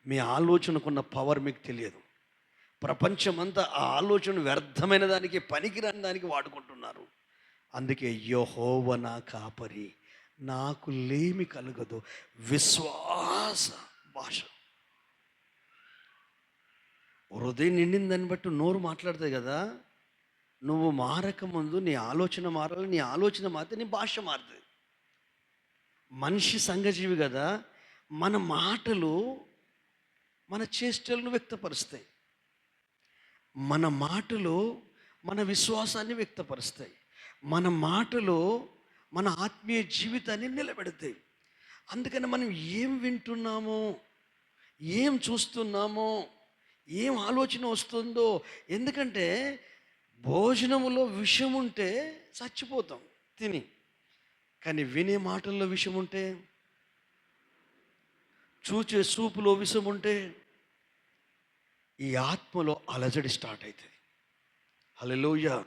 మీ ఆలోచనకున్న power మీకు తెలియదు. ప్రపంచమంతా ఆ ఆలోచన వ్యర్థమైన దానికి, పనికిరాని దానికి వాడుకుంటున్నారు. అందుకే యెహోవా నా కాపరి, నాకు లేమి కలగదు. విశ్వాస భాష. హృదయం నిండిన దాన్ని బట్టి నోరు మాట్లాడుతుంది కదా. నువ్వు మారక ముందు నీ ఆలోచన మారాలి, నీ ఆలోచన మారితే నీ భాష మారుతుంది. మనిషి సంఘజీవి కదా. మన మాటలు మన చేష్టలను వ్యక్తపరుస్తాయి. మన మాటలు మన విశ్వాసాన్ని వ్యక్తపరుస్తాయి. మన మాటలు మన ఆత్మీయ జీవితాన్ని నిలబెడతాయి. అందుకని మనం ఏం వింటున్నామో, ఏం చూస్తున్నామో, ఏం ఆలోచన వస్తుందో. ఎందుకంటే భోజనములో విషం ఉంటే చచ్చిపోతాం తిని, కానీ వినే మాటల్లో విషం ఉంటే, చూచే చూపులో విషం ఉంటే ఈ ఆత్మలో అలజడి స్టార్ట్ అవుతుంది. హల్లెలూయా.